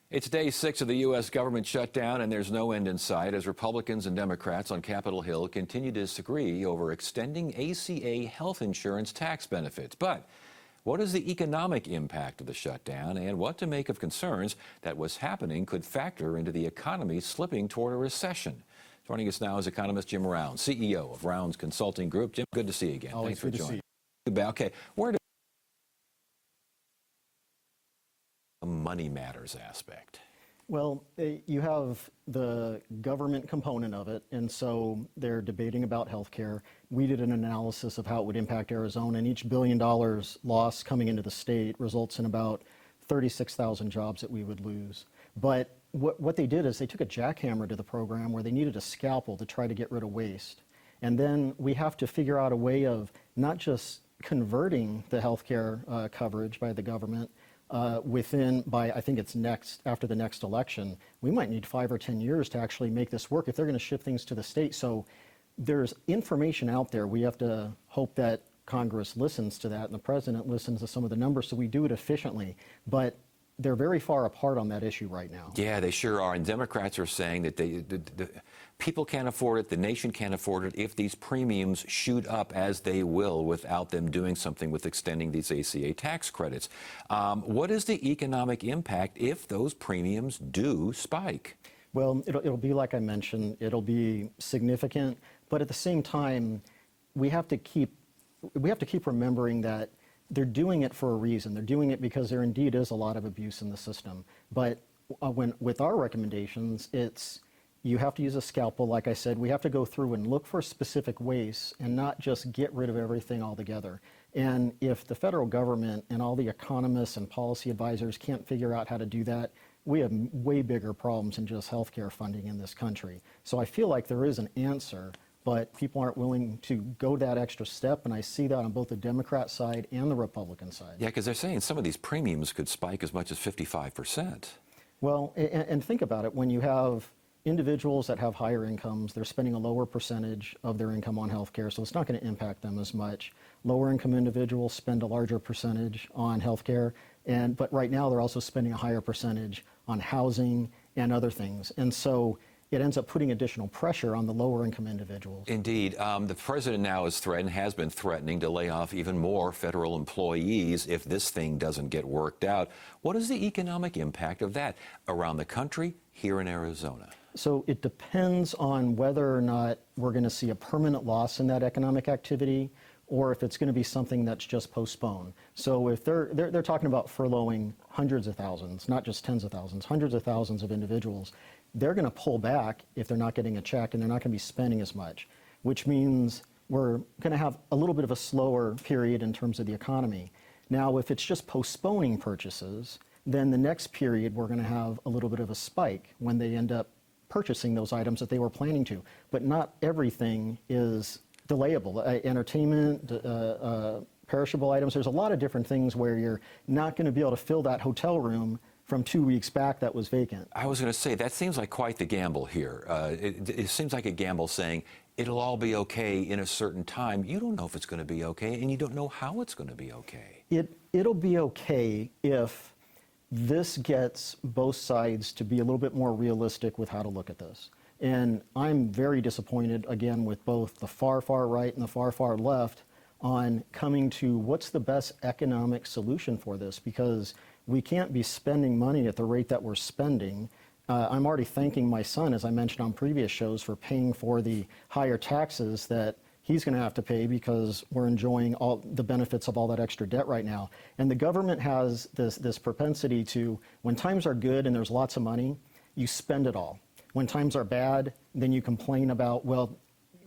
It's day 6 of the U.S. government shutdown, and there's no end in sight as Republicans and Democrats on Capitol Hill continue to disagree over extending ACA health insurance tax benefits. But what is the economic impact of the shutdown, and what to make of concerns that what's happening could factor into the economy slipping toward a recession? Joining us now is economist Jim Rounds, CEO of Rounds Consulting Group. Jim, good to see you again. Always Thanks for joining. Okay, where do the money matters aspect? Well, you have the government component of it, and so they're debating about health care. We did an analysis of how it would impact Arizona, and each $1 billion loss coming into the state results in about 36,000 jobs that we would lose. But what they did is they took a jackhammer to the program where they needed a scalpel to try to get rid of waste. And then we have to figure out a way of not just converting the health care coverage by the government, I think it's after the next election. We might need 5 or 10 years to actually make this work if they're going to shift things to the state. So there's information out there. We have to hope that Congress listens to that and the president listens to some of the numbers so we do it efficiently. But they're very far apart on that issue right now. Yeah, they sure are. And Democrats are saying that the people can't afford it, the nation can't afford it if these premiums shoot up as they will without them doing something with extending these ACA tax credits. What is the economic impact if those premiums do spike? Well, it'll be like I mentioned, it'll be significant, but at the same time, we have to keep remembering that they're doing it for a reason. They're doing it because there indeed is a lot of abuse in the system. But with our recommendations, you have to use a scalpel. Like I said, we have to go through and look for specific waste and not just get rid of everything altogether. And if the federal government and all the economists and policy advisors can't figure out how to do that, we have way bigger problems than just healthcare funding in this country. So I feel like there is an answer, but people aren't willing to go that extra step, and I see that on both the Democrat side and the Republican side. Yeah, because they're saying some of these premiums could spike as much as 55%. Well, and think about it. When you have individuals that have higher incomes, they're spending a lower percentage of their income on health care, so it's not going to impact them as much. Lower income individuals spend a larger percentage on health care, but right now they're also spending a higher percentage on housing and other things. And so it ends up putting additional pressure on the lower income individuals. Indeed. The president now has been threatening to lay off even more federal employees if this thing doesn't get worked out. What is the economic impact of that around the country, here in Arizona? So it depends on whether or not we're going to see a permanent loss in that economic activity, or if it's going to be something that's just postponed. So if they're talking about furloughing hundreds of thousands, not just tens of thousands, hundreds of thousands of individuals, they're going to pull back if they're not getting a check, and they're not going to be spending as much, which means we're going to have a little bit of a slower period in terms of the economy. Now, if it's just postponing purchases, then the next period we're going to have a little bit of a spike when they end up purchasing those items that they were planning to. But not everything is delayable. Entertainment, perishable items, there's a lot of different things where you're not going to be able to fill that hotel room from 2 weeks back that was vacant. I was going to say, that seems like quite the gamble here. It seems like a gamble saying it'll all be okay in a certain time. You don't know if it's going to be okay, and you don't know how it's going to be okay. It'll be okay if this gets both sides to be a little bit more realistic with how to look at this. And I'm very disappointed, again, with both the far, far right and the far, far left on coming to what's the best economic solution for this, because we can't be spending money at the rate that we're spending. I'm already thanking my son, as I mentioned on previous shows, for paying for the higher taxes that he's going to have to pay because we're enjoying all the benefits of all that extra debt right now. And the government has this propensity to, when times are good and there's lots of money, you spend it all. When times are bad, then you complain about, well,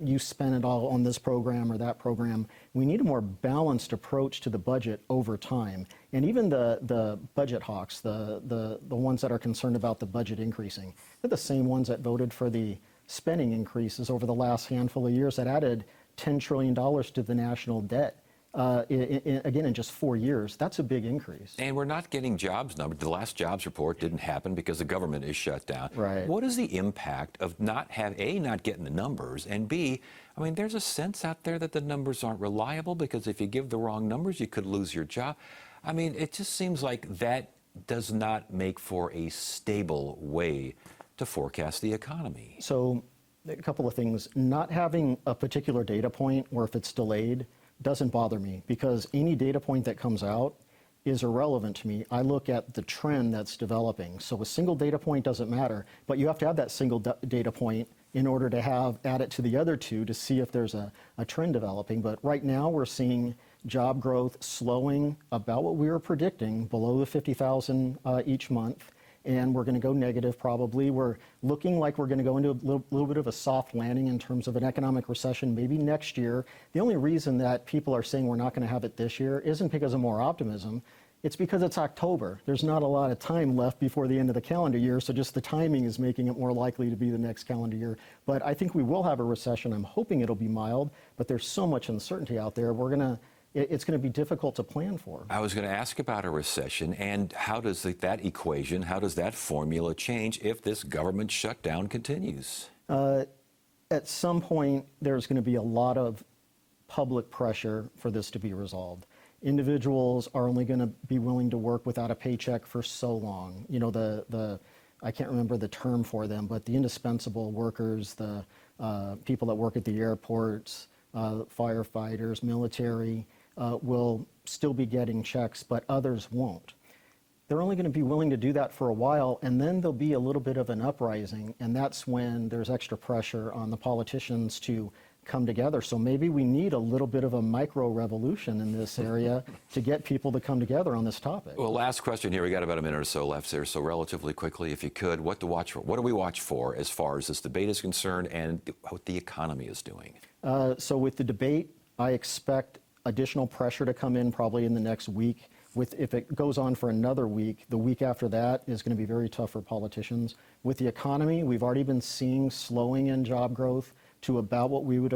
you spend it all on this program or that program. We need a more balanced approach to the budget over time. And even the budget hawks, the ones that are concerned about the budget increasing, they're the same ones that voted for the spending increases over the last handful of years that added $10 trillion to the national debt. Again, in just 4 years, that's a big increase. And we're not getting jobs numbers. The last jobs report didn't happen because the government is shut down. Right. What is the impact of not getting the numbers, and B, I mean, there's a sense out there that the numbers aren't reliable because if you give the wrong numbers, you could lose your job. I mean, it just seems like that does not make for a stable way to forecast the economy. So a couple of things. Not having a particular data point, or if it's delayed, doesn't bother me, because any data point that comes out is irrelevant to me. I look at the trend that's developing. So a single data point doesn't matter, but you have to have that single data point in order to add it to the other two to see if there's a trend developing. But right now we're seeing job growth slowing about what we were predicting, below the 50,000 each month. And we're going to go negative probably. We're looking like we're going to go into a little bit of a soft landing in terms of an economic recession maybe next year. The only reason that people are saying we're not going to have it this year isn't because of more optimism. It's because it's October. There's not a lot of time left before the end of the calendar year, so just the timing is making it more likely to be the next calendar year. But I think we will have a recession. I'm hoping it'll be mild, but there's so much uncertainty out there. It's going to be difficult to plan for. I was going to ask about a recession, and how does that equation, how does that formula change if this government shutdown continues? At some point, there's going to be a lot of public pressure for this to be resolved. Individuals are only going to be willing to work without a paycheck for so long. You know, I can't remember the term for them, but the indispensable workers, the people that work at the airports, firefighters, military, will still be getting checks, but others won't. They're only going to be willing to do that for a while, and then there'll be a little bit of an uprising, and that's when there's extra pressure on the politicians to come together. So maybe we need a little bit of a micro-revolution in this area to get people to come together on this topic. Well, last question here. We got about a minute or so left there, so relatively quickly, if you could, what to watch for? What do we watch for as far as this debate is concerned and what the economy is doing? So with the debate, I expect additional pressure to come in probably in the next week. If it goes on for another week, the week after that is going to be very tough for politicians. With the economy, we've already been seeing slowing in job growth to about what we would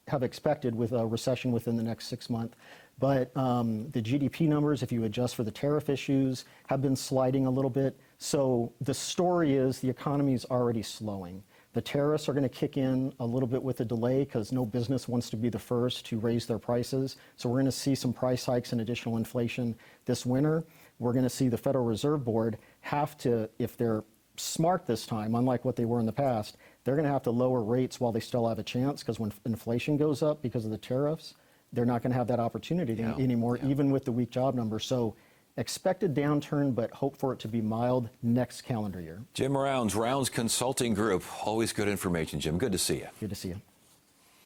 have expected with a recession within the next 6 months. But the GDP numbers, if you adjust for the tariff issues, have been sliding a little bit. So the story is the economy is already slowing. The tariffs are going to kick in a little bit with a delay because no business wants to be the first to raise their prices. So we're going to see some price hikes and additional inflation this winter. We're going to see the Federal Reserve Board have to, if they're smart this time, unlike what they were in the past, they're going to have to lower rates while they still have a chance, because when inflation goes up because of the tariffs, they're not going to have that opportunity anymore, even with the weak job numbers. So expected downturn, but hope for it to be mild next calendar year. Jim Rounds, Rounds Consulting Group. Always good information, Jim. Good to see you. Good to see you.